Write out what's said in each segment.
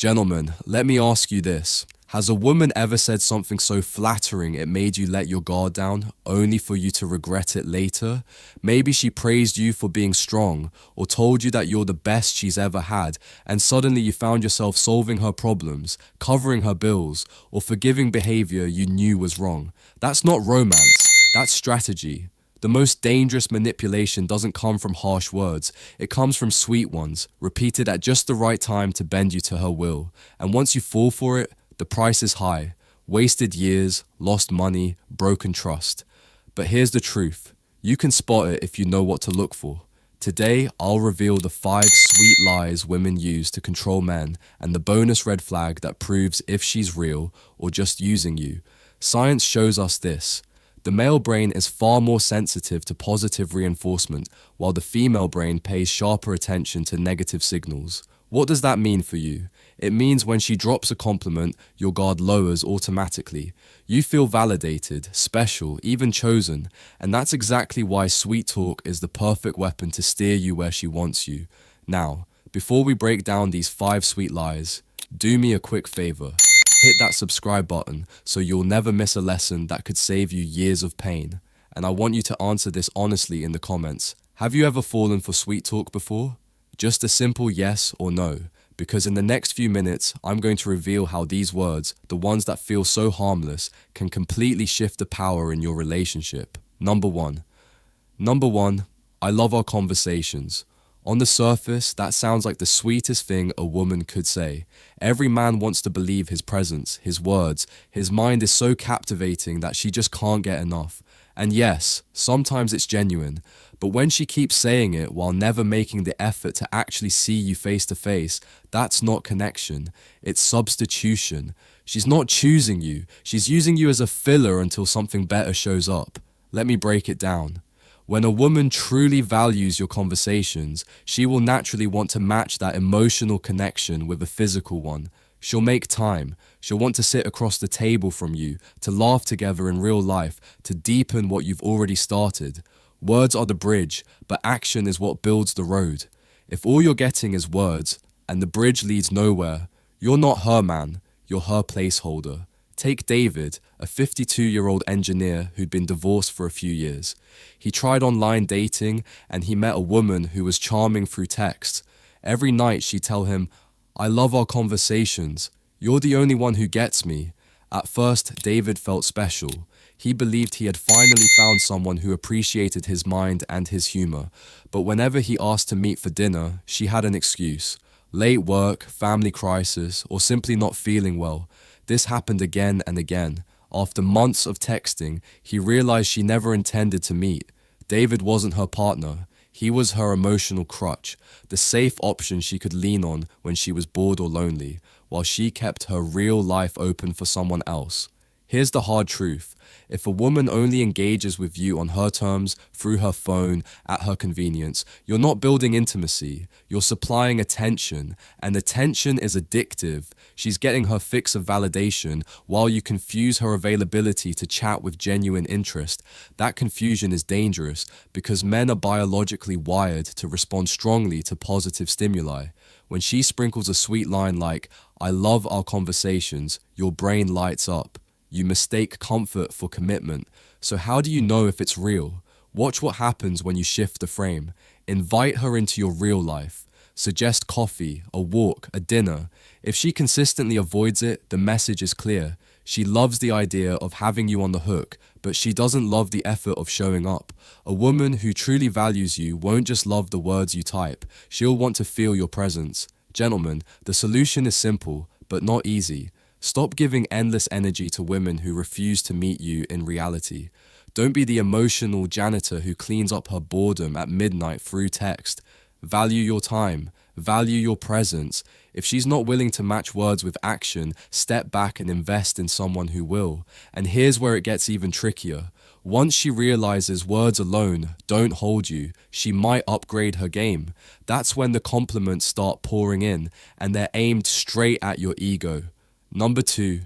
Gentlemen, let me ask you this. Has a woman ever said something so flattering it made you let your guard down, only for you to regret it later? Maybe she praised you for being strong, or told you that you're the best she's ever had, and suddenly you found yourself solving her problems, covering her bills, or forgiving behavior you knew was wrong. That's not romance, that's strategy. The most dangerous manipulation doesn't come from harsh words, it comes from sweet ones, repeated at just the right time to bend you to her will. And once you fall for it, the price is high. Wasted years, lost money, broken trust. But here's the truth. You can spot it if you know what to look for. Today, I'll reveal the 5 sweet lies women use to control men and the bonus red flag that proves if she's real or just using you. Science shows us this. The male brain is far more sensitive to positive reinforcement, while the female brain pays sharper attention to negative signals. What does that mean for you? It means when she drops a compliment, your guard lowers automatically. You feel validated, special, even chosen, and that's exactly why sweet talk is the perfect weapon to steer you where she wants you. Now, before we break down these 5 sweet lies, do me a quick favor. Hit that subscribe button so you'll never miss a lesson that could save you years of pain. And I want you to answer this honestly in the comments. Have you ever fallen for sweet talk before? Just a simple yes or no, because in the next few minutes, I'm going to reveal how these words, the ones that feel so harmless, can completely shift the power in your relationship. Number one, I love our conversations. On the surface, that sounds like the sweetest thing a woman could say. Every man wants to believe his presence, his words. His mind is so captivating that she just can't get enough. And yes, sometimes it's genuine, but when she keeps saying it while never making the effort to actually see you face to face, that's not connection, it's substitution. She's not choosing you, she's using you as a filler until something better shows up. Let me break it down. When a woman truly values your conversations, she will naturally want to match that emotional connection with a physical one. She'll make time. She'll want to sit across the table from you, to laugh together in real life, to deepen what you've already started. Words are the bridge, but action is what builds the road. If all you're getting is words, and the bridge leads nowhere, you're not her man, you're her placeholder. Take David, a 52-year-old engineer who'd been divorced for a few years. He tried online dating, and he met a woman who was charming through text. Every night she'd tell him, "I love our conversations. You're the only one who gets me." At first, David felt special. He believed he had finally found someone who appreciated his mind and his humor. But whenever he asked to meet for dinner, she had an excuse. Late work, family crisis, or simply not feeling well. This happened again and again. After months of texting, he realized she never intended to meet. David wasn't her partner. He was her emotional crutch, the safe option she could lean on when she was bored or lonely, while she kept her real life open for someone else. Here's the hard truth. If a woman only engages with you on her terms, through her phone, at her convenience, you're not building intimacy, you're supplying attention, and attention is addictive. She's getting her fix of validation while you confuse her availability to chat with genuine interest. That confusion is dangerous because men are biologically wired to respond strongly to positive stimuli. When she sprinkles a sweet line like, "I love our conversations," your brain lights up. You mistake comfort for commitment. So how do you know if it's real? Watch what happens when you shift the frame. Invite her into your real life. Suggest coffee, a walk, a dinner. If she consistently avoids it, the message is clear. She loves the idea of having you on the hook, but she doesn't love the effort of showing up. A woman who truly values you won't just love the words you type. She'll want to feel your presence. Gentlemen, the solution is simple, but not easy. Stop giving endless energy to women who refuse to meet you in reality. Don't be the emotional janitor who cleans up her boredom at midnight through text. Value your time. Value your presence. If she's not willing to match words with action, step back and invest in someone who will. And here's where it gets even trickier. Once she realizes words alone don't hold you, she might upgrade her game. That's when the compliments start pouring in, and they're aimed straight at your ego. Number two,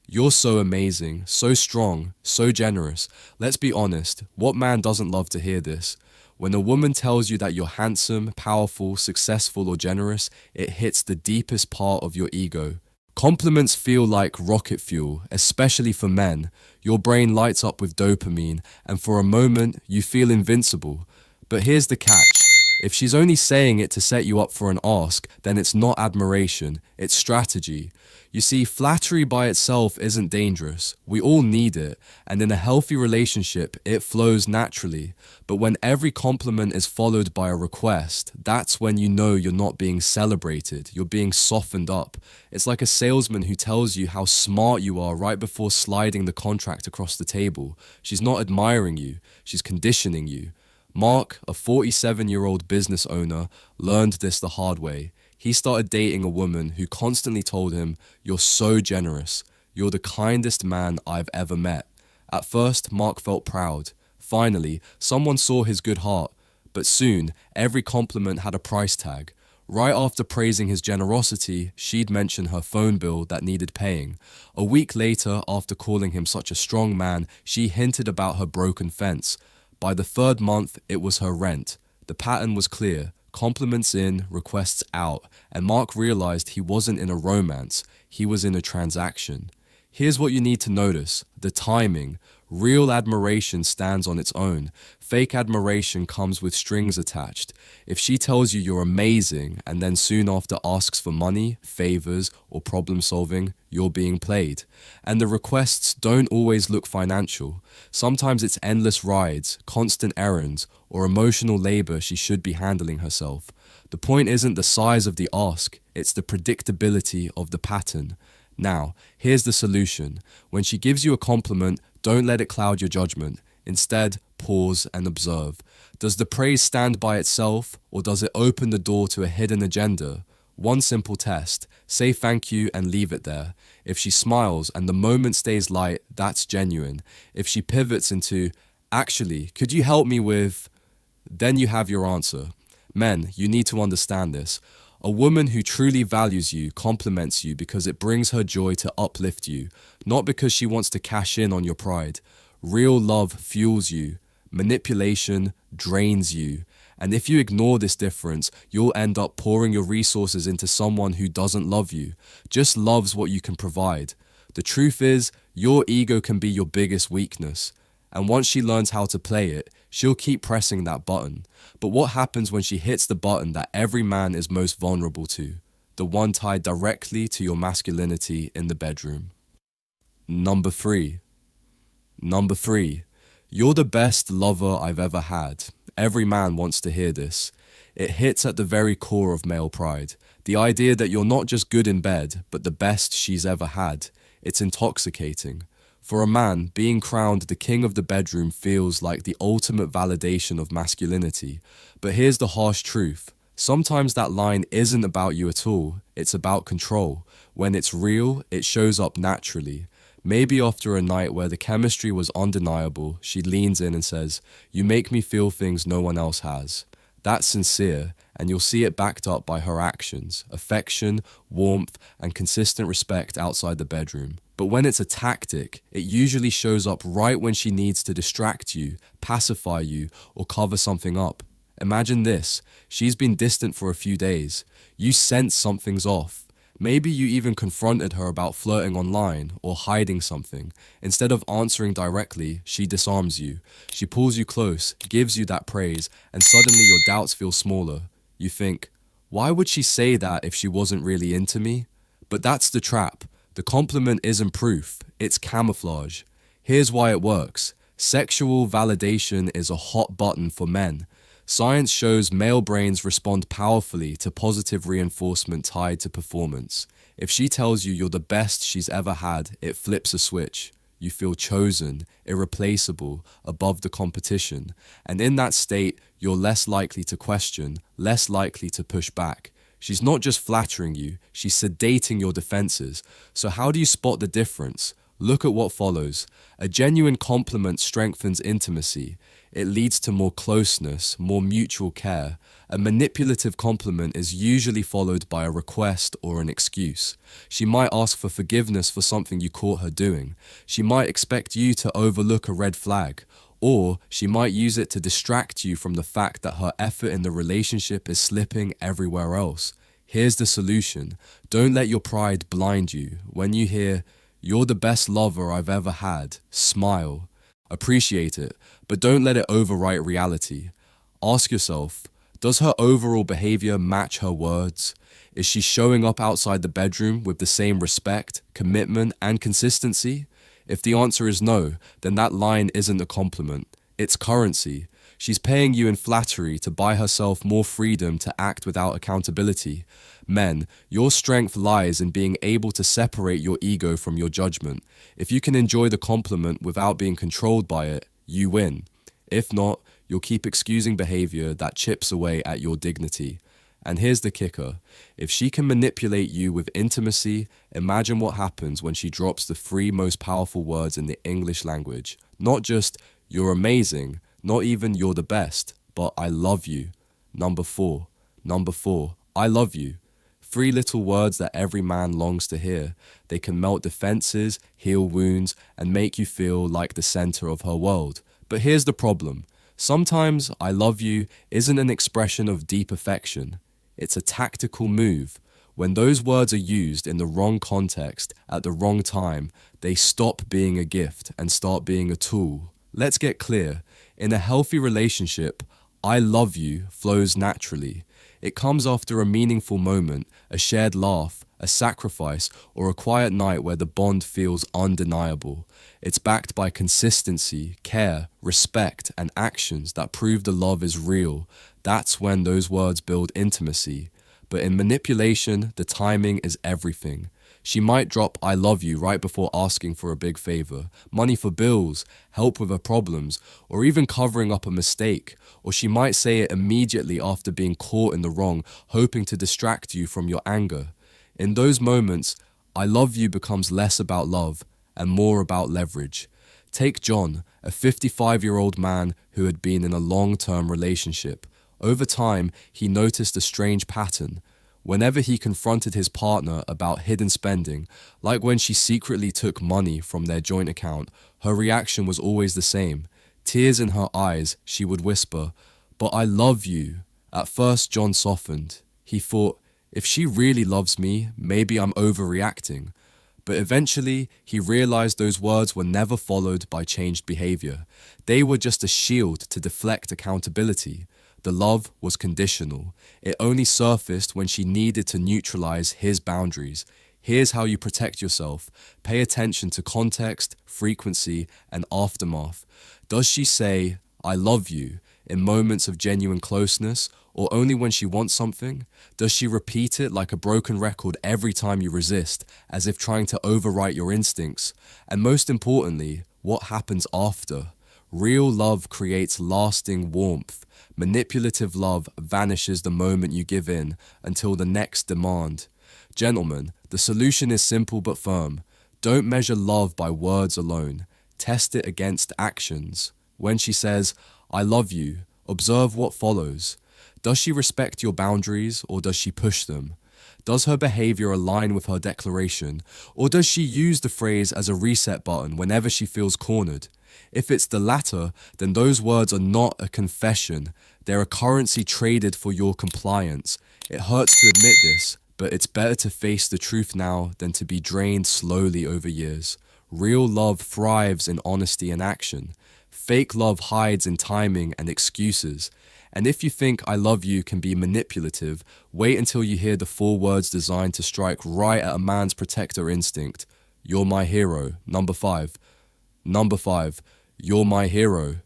you're so amazing, so strong, so generous. Let's be honest, what man doesn't love to hear this? When a woman tells you that you're handsome, powerful, successful, or generous, it hits the deepest part of your ego. Compliments feel like rocket fuel, especially for men. Your brain lights up with dopamine, and for a moment, you feel invincible. But here's the catch. If she's only saying it to set you up for an ask, then it's not admiration, it's strategy. You see, flattery by itself isn't dangerous. We all need it, and in a healthy relationship, it flows naturally. But when every compliment is followed by a request, that's when you know you're not being celebrated, you're being softened up. It's like a salesman who tells you how smart you are right before sliding the contract across the table. She's not admiring you, she's conditioning you. Mark, a 47-year-old business owner, learned this the hard way. He started dating a woman who constantly told him, "You're so generous. You're the kindest man I've ever met." At first, Mark felt proud. Finally, someone saw his good heart. But soon, every compliment had a price tag. Right after praising his generosity, she'd mention her phone bill that needed paying. A week later, after calling him such a strong man, she hinted about her broken fence. By the third month, it was her rent. The pattern was clear. Compliments in, requests out, and Mark realized he wasn't in a romance, he was in a transaction. Here's what you need to notice: the timing. Real admiration stands on its own. Fake admiration comes with strings attached. If she tells you you're amazing and then soon after asks for money, favors, or problem solving, you're being played. And the requests don't always look financial. Sometimes it's endless rides, constant errands, or emotional labor she should be handling herself. The point isn't the size of the ask, it's the predictability of the pattern. Now, here's the solution. When she gives you a compliment, don't let it cloud your judgment. Instead, pause and observe. Does the praise stand by itself, or does it open the door to a hidden agenda? One simple test: say thank you and leave it there. If she smiles and the moment stays light, that's genuine. If she pivots into, "Actually, could you help me with," then you have your answer. Men, you need to understand this. A woman who truly values you compliments you because it brings her joy to uplift you, not because she wants to cash in on your pride. Real love fuels you. Manipulation drains you. And if you ignore this difference, you'll end up pouring your resources into someone who doesn't love you, just loves what you can provide. The truth is, your ego can be your biggest weakness. And once she learns how to play it, she'll keep pressing that button. But what happens when she hits the button that every man is most vulnerable to? The one tied directly to your masculinity in the bedroom. Number three. You're the best lover I've ever had. Every man wants to hear this. It hits at the very core of male pride. The idea that you're not just good in bed, but the best she's ever had. It's intoxicating. For a man, being crowned the king of the bedroom feels like the ultimate validation of masculinity. But here's the harsh truth. Sometimes that line isn't about you at all. It's about control. When it's real, it shows up naturally. Maybe after a night where the chemistry was undeniable, she leans in and says, "You make me feel things no one else has." That's sincere, and you'll see it backed up by her actions, affection, warmth, and consistent respect outside the bedroom. But when it's a tactic, it usually shows up right when she needs to distract you, pacify you, or cover something up. Imagine this: she's been distant for a few days. You sense something's off. Maybe you even confronted her about flirting online or hiding something. Instead of answering directly, she disarms you. She pulls you close, gives you that praise, and suddenly your doubts feel smaller. You think, why would she say that if she wasn't really into me? But that's the trap. The compliment isn't proof, it's camouflage. Here's why it works. Sexual validation is a hot button for men. Science shows male brains respond powerfully to positive reinforcement tied to performance. If she tells you you're the best she's ever had, it flips a switch. You feel chosen, irreplaceable, above the competition. And in that state, you're less likely to question, less likely to push back. She's not just flattering you, she's sedating your defenses. So how do you spot the difference? Look at what follows. A genuine compliment strengthens intimacy. It leads to more closeness, more mutual care. A manipulative compliment is usually followed by a request or an excuse. She might ask for forgiveness for something you caught her doing. She might expect you to overlook a red flag. Or she might use it to distract you from the fact that her effort in the relationship is slipping everywhere else. Here's the solution. Don't let your pride blind you. When you hear, "You're the best lover I've ever had," smile. Appreciate it, but don't let it overwrite reality. Ask yourself, does her overall behavior match her words? Is she showing up outside the bedroom with the same respect, commitment, and consistency? If the answer is no, then that line isn't a compliment. It's currency. She's paying you in flattery to buy herself more freedom to act without accountability. Men, your strength lies in being able to separate your ego from your judgment. If you can enjoy the compliment without being controlled by it, you win. If not, you'll keep excusing behavior that chips away at your dignity. And here's the kicker. If she can manipulate you with intimacy, imagine what happens when she drops the three most powerful words in the English language. Not just, "You're amazing," not even "You're the best," but "I love you." Number four, I love you. Three little words that every man longs to hear. They can melt defenses, heal wounds, and make you feel like the center of her world. But here's the problem. Sometimes "I love you" isn't an expression of deep affection. It's a tactical move. When those words are used in the wrong context at the wrong time, they stop being a gift and start being a tool. Let's get clear. In a healthy relationship, "I love you" flows naturally. It comes after a meaningful moment, a shared laugh, a sacrifice, or a quiet night where the bond feels undeniable. It's backed by consistency, care, respect, and actions that prove the love is real. That's when those words build intimacy. But in manipulation, the timing is everything. She might drop "I love you" right before asking for a big favor, money for bills, help with her problems, or even covering up a mistake. Or she might say it immediately after being caught in the wrong, hoping to distract you from your anger. In those moments, "I love you" becomes less about love and more about leverage. Take John, a 55-year-old man who had been in a long-term relationship. Over time, he noticed a strange pattern. Whenever he confronted his partner about hidden spending, like when she secretly took money from their joint account, her reaction was always the same. Tears in her eyes, she would whisper, "But I love you." At first, John softened. He thought, if she really loves me, maybe I'm overreacting. But eventually, he realized those words were never followed by changed behavior. They were just a shield to deflect accountability. The love was conditional. It only surfaced when she needed to neutralize his boundaries. Here's how you protect yourself. Pay attention to context, frequency, and aftermath. Does she say, "I love you," in moments of genuine closeness, or only when she wants something? Does she repeat it like a broken record every time you resist, as if trying to overwrite your instincts? And most importantly, what happens after? Real love creates lasting warmth. Manipulative love vanishes the moment you give in until the next demand. Gentlemen, the solution is simple but firm. Don't measure love by words alone. Test it against actions. When she says, "I love you," observe what follows. Does she respect your boundaries, or does she push them? Does her behavior align with her declaration, or does she use the phrase as a reset button whenever she feels cornered? If it's the latter, then those words are not a confession. They're a currency traded for your compliance. It hurts to admit this, but it's better to face the truth now than to be drained slowly over years. Real love thrives in honesty and action. Fake love hides in timing and excuses. And if you think "I love you" can be manipulative, wait until you hear the four words designed to strike right at a man's protector instinct. "You're my hero." Number five, "You're my hero."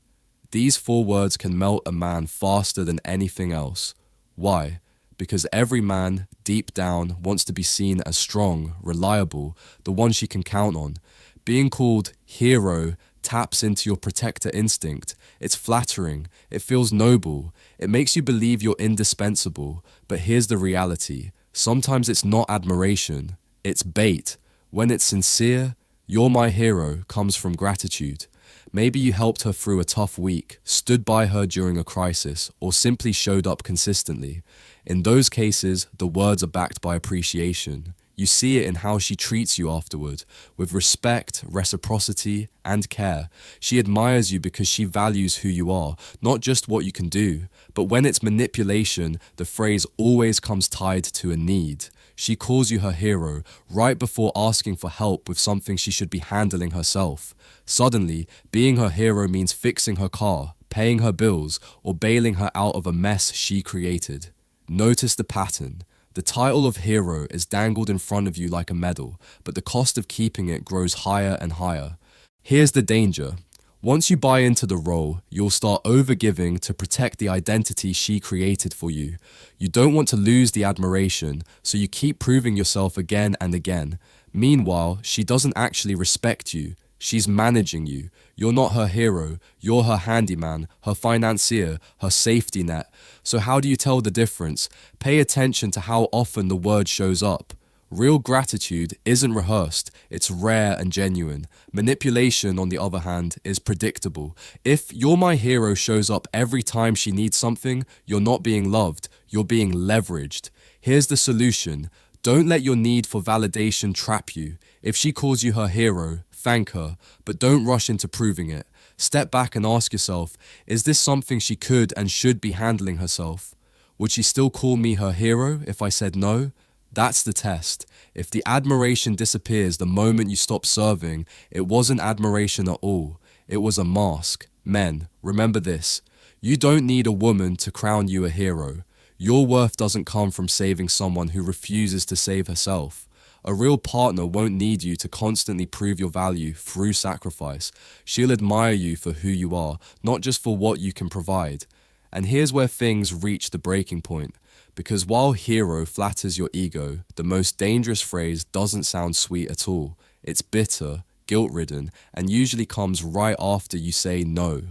These four words can melt a man faster than anything else. Why? Because every man, deep down, wants to be seen as strong, reliable, the one she can count on. Being called hero taps into your protector instinct. It's flattering. It feels noble. It makes you believe you're indispensable. But here's the reality. Sometimes it's not admiration. It's bait. When it's sincere, "You're my hero" comes from gratitude. Maybe you helped her through a tough week, stood by her during a crisis, or simply showed up consistently. In those cases, the words are backed by appreciation. You see it in how she treats you afterward, with respect, reciprocity, and care. She admires you because she values who you are, not just what you can do. But when it's manipulation, the phrase always comes tied to a need. She calls you her hero right before asking for help with something she should be handling herself. Suddenly, being her hero means fixing her car, paying her bills, or bailing her out of a mess she created. Notice the pattern. The title of hero is dangled in front of you like a medal, but the cost of keeping it grows higher and higher. Here's the danger. Once you buy into the role, you'll start overgiving to protect the identity she created for you. You don't want to lose the admiration, so you keep proving yourself again and again. Meanwhile, she doesn't actually respect you. She's managing you. You're not her hero. You're her handyman, her financier, her safety net. So how do you tell the difference? Pay attention to how often the word shows up. Real gratitude isn't rehearsed, it's rare and genuine. Manipulation, on the other hand, is predictable. If "you're my hero" shows up every time she needs something, you're not being loved, you're being leveraged. Here's the solution. Don't let your need for validation trap you. If she calls you her hero, thank her, but don't rush into proving it. Step back and ask yourself, is this something she could and should be handling herself? Would she still call me her hero if I said no? That's the test. If the admiration disappears the moment you stop serving, it wasn't admiration at all. It was a mask. Men, remember this. You don't need a woman to crown you a hero. Your worth doesn't come from saving someone who refuses to save herself. A real partner won't need you to constantly prove your value through sacrifice. She'll admire you for who you are, not just for what you can provide. And here's where things reach the breaking point. Because while hero flatters your ego, the most dangerous phrase doesn't sound sweet at all. It's bitter, guilt-ridden, and usually comes right after you say no.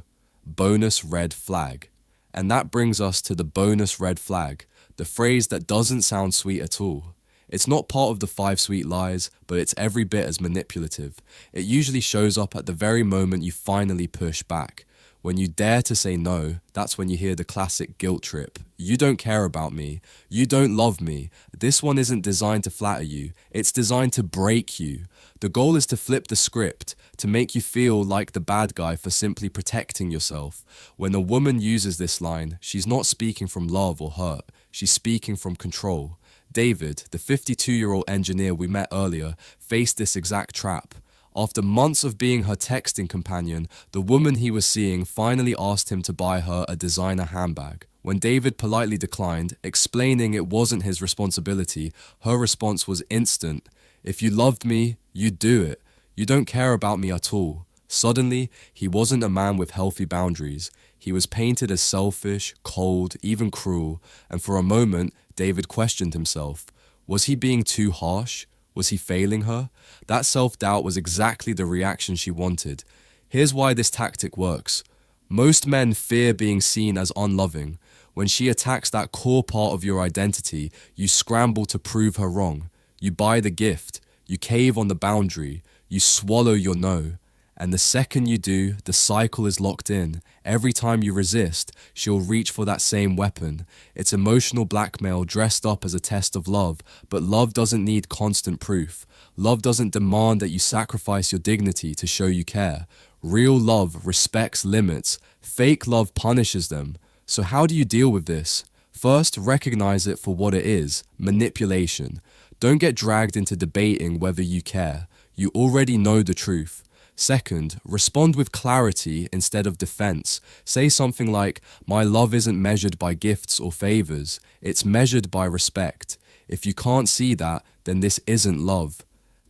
Bonus red flag. And that brings us to the bonus red flag, the phrase that doesn't sound sweet at all. It's not part of the 5 sweet lies, but it's every bit as manipulative. It usually shows up at the very moment you finally push back. When you dare to say no, that's when you hear the classic guilt trip. You don't care about me. You don't love me. This one isn't designed to flatter you. It's designed to break you. The goal is to flip the script, to make you feel like the bad guy for simply protecting yourself. When a woman uses this line, she's not speaking from love or hurt. She's speaking from control. David, the 52-year-old engineer we met earlier, faced this exact trap. After months of being her texting companion, the woman he was seeing finally asked him to buy her a designer handbag. When David politely declined, explaining it wasn't his responsibility, her response was instant. If you loved me, you'd do it. You don't care about me at all. Suddenly, he wasn't a man with healthy boundaries. He was painted as selfish, cold, even cruel, and for a moment, David questioned himself. Was he being too harsh? Was he failing her? That self-doubt was exactly the reaction she wanted. Here's why this tactic works. Most men fear being seen as unloving. When she attacks that core part of your identity, you scramble to prove her wrong. You buy the gift. You cave on the boundary. You swallow your no. And the second you do, the cycle is locked in. Every time you resist, she'll reach for that same weapon. It's emotional blackmail dressed up as a test of love, but love doesn't need constant proof. Love doesn't demand that you sacrifice your dignity to show you care. Real love respects limits. Fake love punishes them. So how do you deal with this? First, recognize it for what it is, manipulation. Don't get dragged into debating whether you care. You already know the truth. Second, respond with clarity instead of defense. Say something like, my love isn't measured by gifts or favors. It's measured by respect. If you can't see that, then this isn't love.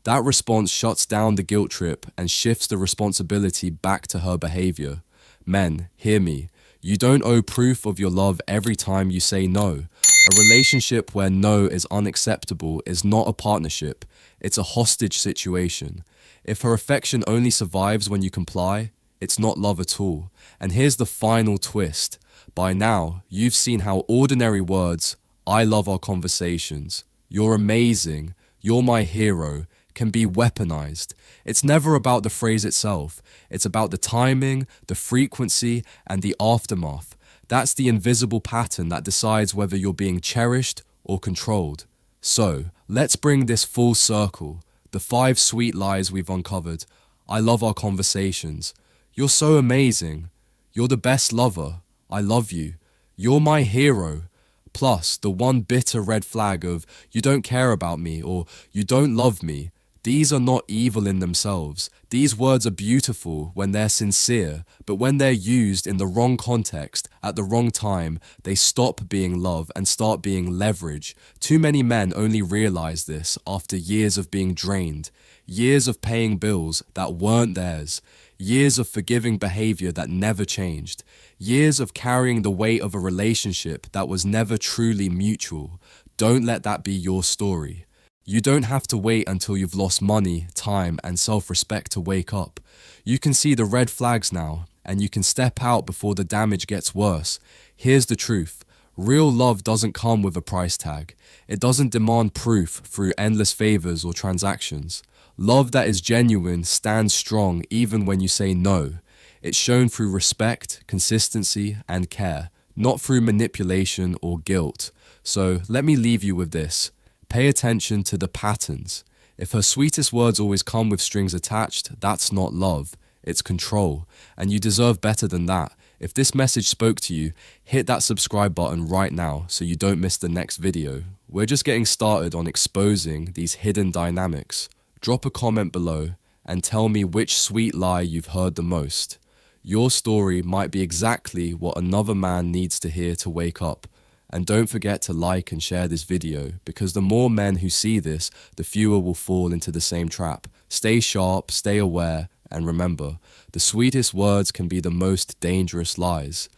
That response shuts down the guilt trip and shifts the responsibility back to her behavior. Men, hear me. You don't owe proof of your love every time you say no. A relationship where no is unacceptable is not a partnership. It's a hostage situation. If her affection only survives when you comply, it's not love at all. And here's the final twist. By now, you've seen how ordinary words, I love our conversations, you're amazing, you're my hero, can be weaponized. It's never about the phrase itself. It's about the timing, the frequency, and the aftermath. That's the invisible pattern that decides whether you're being cherished or controlled. So, Let's bring this full circle. The 5 sweet lies we've uncovered. I love our conversations. You're so amazing. You're the best lover. I love you. You're my hero. Plus, the one bitter red flag of you don't care about me or you don't love me. These are not evil in themselves. These words are beautiful when they're sincere, but when they're used in the wrong context, at the wrong time, they stop being love and start being leverage. Too many men only realize this after years of being drained, years of paying bills that weren't theirs, years of forgiving behavior that never changed, years of carrying the weight of a relationship that was never truly mutual. Don't let that be your story. You don't have to wait until you've lost money, time, and self-respect to wake up. You can see the red flags now, and you can step out before the damage gets worse. Here's the truth. Real love doesn't come with a price tag. It doesn't demand proof through endless favors or transactions. Love that is genuine stands strong even when you say no. It's shown through respect, consistency, and care, not through manipulation or guilt. So let me leave you with this. Pay attention to the patterns. If her sweetest words always come with strings attached, that's not love, it's control. And you deserve better than that. If this message spoke to you, hit that subscribe button right now so you don't miss the next video. We're just getting started on exposing these hidden dynamics. Drop a comment below and tell me which sweet lie you've heard the most. Your story might be exactly what another man needs to hear to wake up. And don't forget to like and share this video, because the more men who see this, the fewer will fall into the same trap. Stay sharp, stay aware, and remember, the sweetest words can be the most dangerous lies.